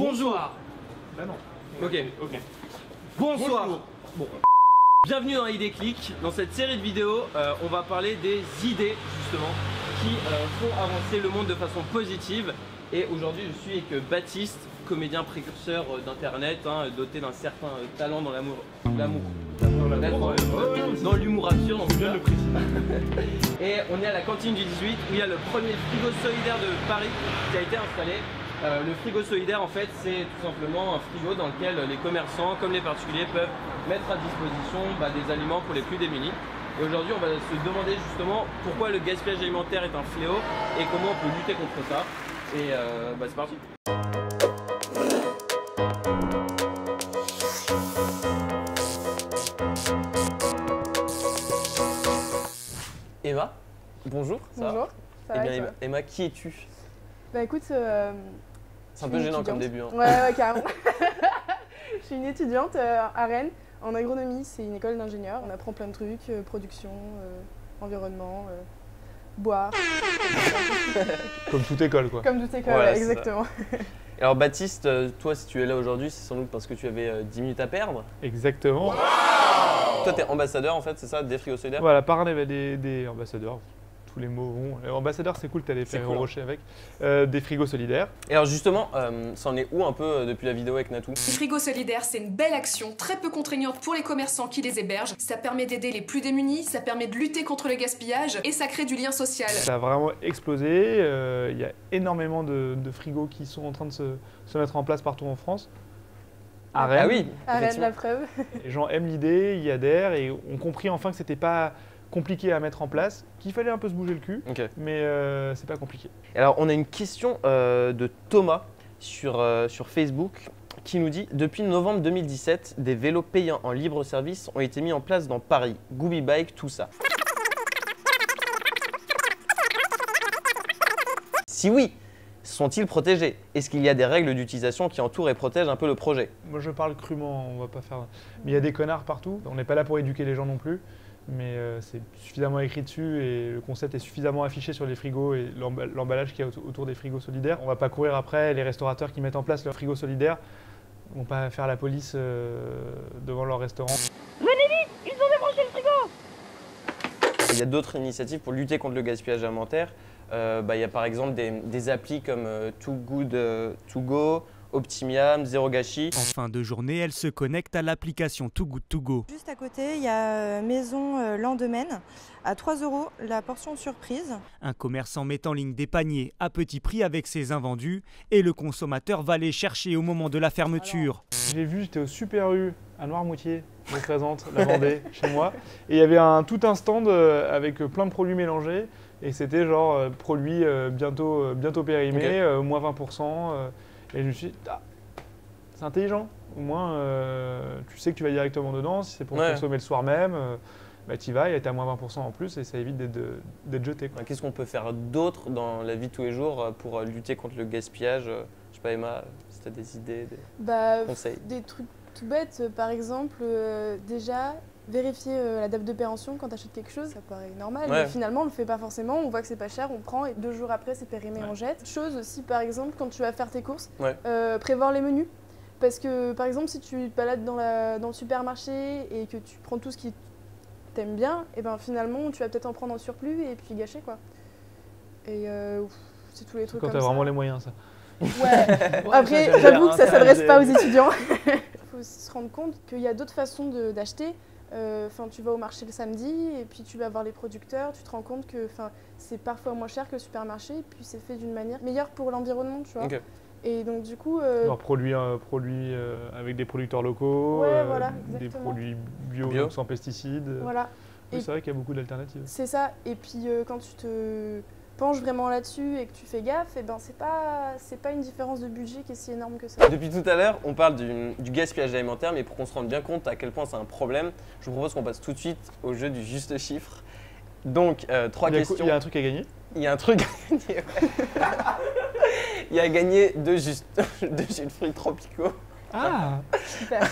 Bonjour. Bah non. Ok. Bonsoir. Bon. Bienvenue dans ID Click. Dans cette série de vidéos, on va parler des idées justement qui font avancer le monde de façon positive. Et aujourd'hui, je suis avec Baptiste, comédien précurseur d'internet, doté d'un certain talent dans dans l'humour absurde. Bien le préciser. Et on est à la cantine du 18 où il y a le premier frigo solidaire de Paris qui a été installé. Le frigo solidaire, en fait, c'est tout simplement un frigo dans lequel les commerçants comme les particuliers peuvent mettre à disposition des aliments pour les plus démunis. Et aujourd'hui, on va se demander justement pourquoi le gaspillage alimentaire est un fléau et comment on peut lutter contre ça. Et c'est parti. Emma, bonjour. Bonjour, ça va? Eh bien, Emma, qui es-tu? Bah écoute, c'est un peu gênant comme début. Ouais, carrément. Je suis une étudiante à Rennes en agronomie, c'est une école d'ingénieurs. On apprend plein de trucs, production, environnement, boire. Comme toute école quoi. Comme toute école, Voilà, exactement. Alors Baptiste, toi si tu es là aujourd'hui, c'est sans doute parce que tu avais 10 minutes à perdre. Exactement. Toi tu es ambassadeur en fait, c'est ça, des frigos solidaires? Voilà, par des ambassadeurs. Tous les mots vont. Ambassadeur, c'est cool, t'allais faire rocher avec. Des frigos solidaires. Et alors justement, ça en est où un peu depuis la vidéo avec Natou? Le frigo solidaire, c'est une belle action, très peu contraignante pour les commerçants qui les hébergent. Ça permet d'aider les plus démunis, ça permet de lutter contre le gaspillage et ça crée du lien social. Ça a vraiment explosé. Il y a énormément de frigos qui sont en train de se mettre en place partout en France. À Rennes. Ah oui, À Rennes, la preuve. Les gens aiment l'idée, y adhèrent et ont compris enfin que c'était pas compliqué à mettre en place, qu'il fallait un peu se bouger le cul, mais c'est pas compliqué. Alors on a une question de Thomas sur Facebook qui nous dit: depuis novembre 2017, des vélos payants en libre service ont été mis en place dans Paris, Gooby Bike, tout ça. Si oui, sont-ils protégés? Est-ce qu'il y a des règles d'utilisation qui entourent et protègent un peu le projet? Moi je parle crûment, on va pas faire. Mais il y a des connards partout, on n'est pas là pour éduquer les gens non plus. Mais c'est suffisamment écrit dessus et le concept est suffisamment affiché sur les frigos et l'emballage qu'il y a autour des frigos solidaires. On ne va pas courir après les restaurateurs qui mettent en place leur frigo solidaire. Ils ne vont pas faire la police devant leur restaurant. Venez vite, ils ont débranché le frigo! Il y a d'autres initiatives pour lutter contre le gaspillage alimentaire. Il y a par exemple des applis comme Too Good To Go, Optimiam, Zéro Gâchis. En fin de journée, elle se connecte à l'application Too Good To Go. Juste à côté, il y a Maison Lendemain à 3 € la portion surprise. Un commerçant met en ligne des paniers à petit prix avec ses invendus et le consommateur va les chercher au moment de la fermeture. J'ai vu, j'étais au Super U à Noirmoutier, je me présente, la Vendée, chez moi. Et il y avait tout un stand avec plein de produits mélangés. Et c'était genre produits bientôt périmés, moins 20%. Et je me suis dit, c'est intelligent. Au moins, tu sais que tu vas directement dedans. Si c'est pour consommer le soir même, tu y vas et tu as moins 20% en plus et ça évite d'être jeté. Qu'est-ce qu'on peut faire d'autre dans la vie de tous les jours pour lutter contre le gaspillage? Je sais pas, Emma, si tu as des idées, des conseils. Des trucs tout bêtes, par exemple, déjà vérifier la date de péremption quand tu achètes quelque chose, ça paraît normal, mais finalement on le fait pas forcément, on voit que c'est pas cher, on prend et 2 jours après c'est périmé, on jette. Chose aussi par exemple quand tu vas faire tes courses, prévoir les menus, parce que par exemple si tu te balades dans le supermarché et que tu prends tout ce qui t'aime bien, et ben finalement tu vas peut-être en prendre en surplus et puis gâcher quoi. Et c'est tous les trucs comme ça. Quand t'as vraiment les moyens ça. Ouais, après j'avoue que ça s'adresse pas aux étudiants. Il faut aussi se rendre compte qu'il y a d'autres façons d'acheter. Tu vas au marché le samedi et puis tu vas voir les producteurs, tu te rends compte que c'est parfois moins cher que le supermarché et puis c'est fait d'une manière meilleure pour l'environnement, tu vois. Et donc du coup… produits avec des producteurs locaux, des produits bio sans pesticides. Voilà. Oui, c'est vrai qu'il y a beaucoup d'alternatives. C'est ça, et puis quand tu te penches vraiment là-dessus et que tu fais gaffe, et ben c'est pas une différence de budget qui est si énorme que ça. Depuis tout à l'heure, on parle du gaspillage alimentaire, mais pour qu'on se rende bien compte à quel point c'est un problème, je vous propose qu'on passe tout de suite au jeu du juste chiffre. Donc, 3 questions. Il y a un truc à gagner? Il y a un truc à gagner, Il y a à gagner 2 jus de fruits tropicaux. Ah super,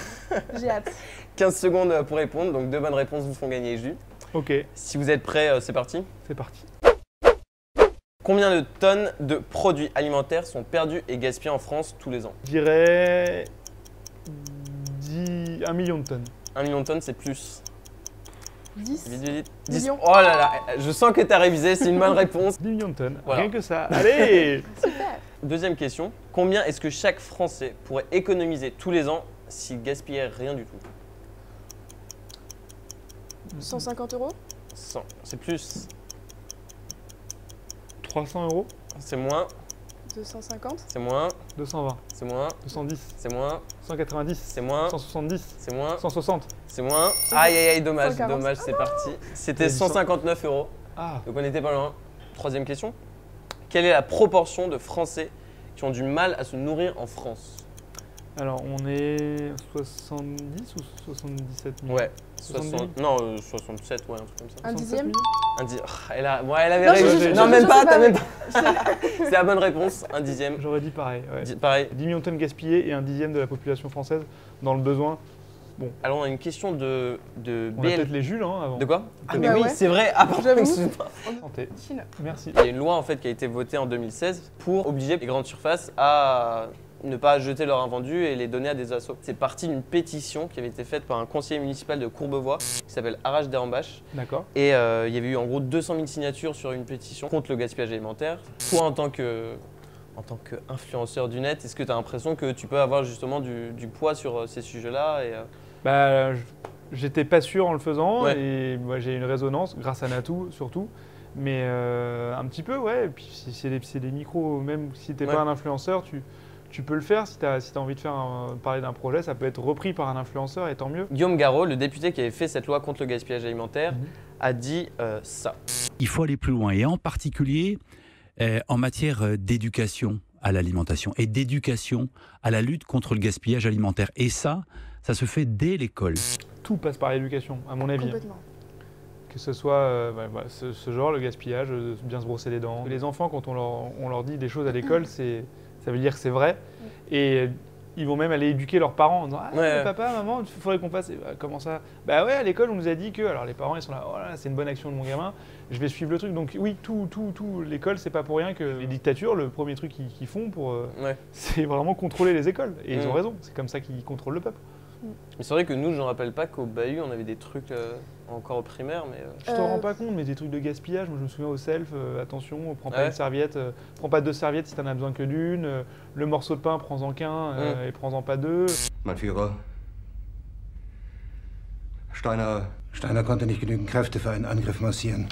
j'ai hâte. 15 secondes pour répondre, donc 2 bonnes réponses vous font gagner jus. Ok. Si vous êtes prêts, c'est parti? C'est parti. Combien de tonnes de produits alimentaires sont perdus et gaspillés en France tous les ans? Je dirais 1 million de tonnes. 1 million de tonnes, c'est plus. 10 Vite, vite, vite. 10. millions. Oh là là, je sens que tu as révisé, c'est une bonne réponse. 10 millions de tonnes, Voilà. rien que ça. Allez. Super. Deuxième question. Combien est-ce que chaque Français pourrait économiser tous les ans s'il gaspillait rien du tout? 150 €. 100. C'est plus. 300 €, C'est moins. 250. C'est moins. 220, C'est moins. 210, C'est moins. 190, C'est moins. 170, C'est moins. 160. C'est moins. Aïe aïe aïe, dommage, 140. dommage, c'est parti. C'était T'as dit 159 €. Ah, Donc on n'était pas loin. Troisième question. Quelle est la proportion de Français qui ont du mal à se nourrir en France? alors on est 70 ou 77 millions? Ouais. 70 Non, 67, ouais, un truc comme ça. Un 67 dixième. millions. Elle avait Non, raison. je- Non, je- même je pas, sais t'as pas, même pas. C'est la bonne réponse, un dixième. J'aurais dit pareil. Ouais. Pareil. 10 millions de tonnes gaspillées et un dixième de la population française dans le besoin. Alors on a une question de On a BL. peut-être les Jules avant. De quoi? Ah Bah mais oui, ouais. c'est vrai. Ah pardon, J'avoue. excuse-moi. Santé. Chine. Merci. Il y a une loi en fait qui a été votée en 2016 pour obliger les grandes surfaces à ne pas jeter leurs invendus et les donner à des assos. C'est parti d'une pétition qui avait été faite par un conseiller municipal de Courbevoie qui s'appelle Arash Derembache. D'accord. Et il y avait eu en gros 200 000 signatures sur une pétition contre le gaspillage alimentaire. Toi en tant qu'influenceur du net, est-ce que tu as l'impression que tu peux avoir justement du poids sur ces sujets-là Bah, j'étais pas sûr en le faisant Ouais. et moi j'ai une résonance grâce à Natou surtout. Mais un petit peu, ouais. Et puis c'est des micros, même si t'es Ouais. pas un influenceur, tu peux le faire. Si t'as envie de parler d'un projet, ça peut être repris par un influenceur et tant mieux. Guillaume Garot, le député qui avait fait cette loi contre le gaspillage alimentaire, Mhm. a dit ça. Il faut aller plus loin et en particulier en matière d'éducation à l'alimentation et d'éducation à la lutte contre le gaspillage alimentaire. Et ça se fait dès l'école. Tout passe par l'éducation, à mon avis. Complètement. Que ce soit ce genre, le gaspillage, bien se brosser les dents. Les enfants, quand on leur dit des choses à l'école, ça veut dire que c'est vrai. Et ils vont même aller éduquer leurs parents en disant « Ah, Ouais. papa, maman, il faudrait qu'on fasse… Comment ça ?»« Bah ouais, à l'école, on nous a dit que… » Alors les parents, ils sont là « Oh là, c'est une bonne action de mon gamin, je vais suivre le truc. » Donc oui, tout, l'école, c'est pas pour rien que les dictatures, le premier truc qu'ils font, Ouais. c'est vraiment contrôler les écoles. Et ils ont Mm. raison, c'est comme ça qu'ils contrôlent le peuple. Mais c'est vrai que nous, je ne rappelle pas qu'au Bahut, on avait des trucs encore au primaire, mais Je t'en rends pas compte, mais des trucs de gaspillage, moi je me souviens au self, attention, prends pas Ouais. une serviette, prends pas deux serviettes si t'en as besoin que d'une, le morceau de pain, prends-en qu'un et prends-en pas deux. Mein Führer, Steiner konnte nicht genügend Kräfte für einen Angriff massieren.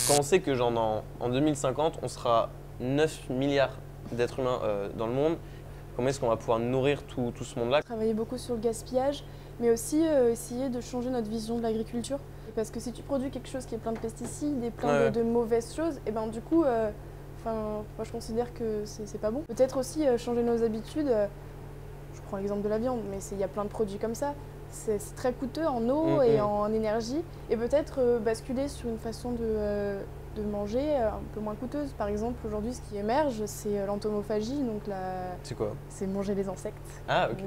quand on sait que genre en 2050, on sera 9 milliards d'êtres humains dans le monde, comment est-ce qu'on va pouvoir nourrir tout ce monde-là? Travailler beaucoup sur le gaspillage, mais aussi essayer de changer notre vision de l'agriculture. Parce que si tu produis quelque chose qui est plein de pesticides et plein Ouais. de mauvaises choses, et ben du coup, moi je considère que c'est pas bon. Peut-être aussi changer nos habitudes. Je prends l'exemple de la viande, mais il y a plein de produits comme ça. C'est très coûteux en eau et en énergie. Et peut-être basculer sur une façon de manger un peu moins coûteuse. Par exemple, aujourd'hui, ce qui émerge, c'est l'entomophagie, donc C'est quoi? c'est manger les insectes. Ah, ok.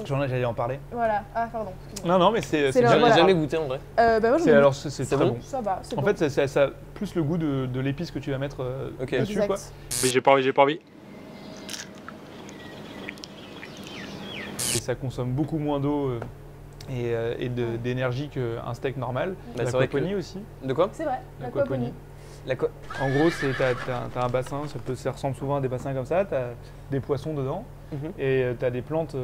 J'allais en parler. Voilà. Ah, pardon. excuse-moi. Non, mais c'est C'est bien. la- J'en ai voilà. jamais goûté en vrai. Bah moi, j'en ai Alors goûté. c'est C'est très bon bon. Ça va, c'est En bon. fait, ça a plus le goût de l'épice que tu vas mettre Ok. dessus, Exact. quoi. Mais j'ai pas envie. Et ça consomme beaucoup moins d'eau et d'énergie qu'un steak normal. Bah, La c'est vrai que- aquaponie aussi. De quoi? C'est vrai, L'aquaponie. l'aquaponie. En gros, t'as un bassin, ça ressemble souvent à des bassins comme ça, t'as des poissons dedans Mhm. et t'as des plantes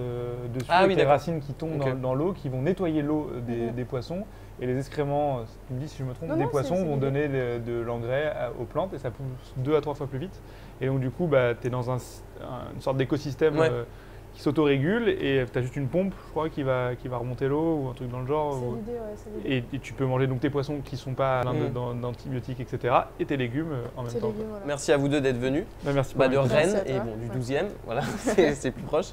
dessus Ah avec oui, des d'accord. racines qui tombent Ok. dans l'eau, qui vont nettoyer l'eau Mhm. des poissons et les excréments, tu me dis si je me trompe, Non, des non, poissons c'est vont l'idée. donner de l'engrais aux plantes et ça pousse 2 à 3 fois plus vite. Et donc du coup, t'es dans une sorte d'écosystème Ouais. qui s'autorégule et t'as juste une pompe, je crois, qui va remonter l'eau ou un truc dans le genre. C'est ou- l'idée, ouais, c'est l'idée. et tu peux manger donc tes poissons qui sont pas pleins Mhm. d'antibiotiques, etc. et tes légumes en même C'est temps. légumes, voilà. Merci à vous deux d'être venus. Merci pour De l'invitation. Merci Rennes à et toi. bon, du Ouais. 12e, voilà, c'est plus proche.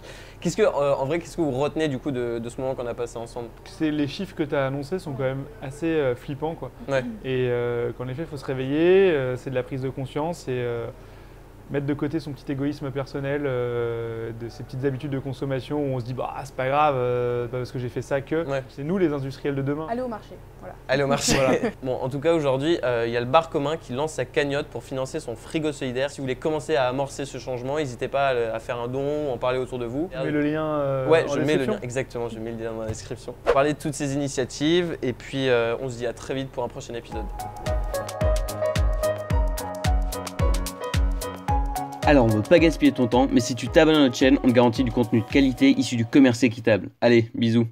En vrai, qu'est-ce que vous retenez du coup de ce moment qu'on a passé ensemble? Les chiffres que tu as annoncés sont quand même assez flippants, quoi. Ouais. Et qu'en effet, il faut se réveiller, c'est de la prise de conscience et mettre de côté son petit égoïsme personnel, de ses petites habitudes de consommation où on se dit bah c'est pas grave, pas parce que j'ai fait ça que. Ouais. C'est nous les industriels de demain. Allez au marché. Voilà. Allez au marché. Voilà. Bon, en tout cas, aujourd'hui, il y a le bar commun qui lance sa cagnotte pour financer son frigo solidaire. Si vous voulez commencer à amorcer ce changement, n'hésitez pas à faire un don ou en parler autour de vous. Je mets le lien ouais, en je mets le description. lien, exactement, je mets le lien dans la description. Parler de toutes ces initiatives et puis on se dit à très vite pour un prochain épisode. Alors, on veut pas gaspiller ton temps, mais si tu t'abonnes à notre chaîne, on te garantit du contenu de qualité issu du commerce équitable. Allez, bisous.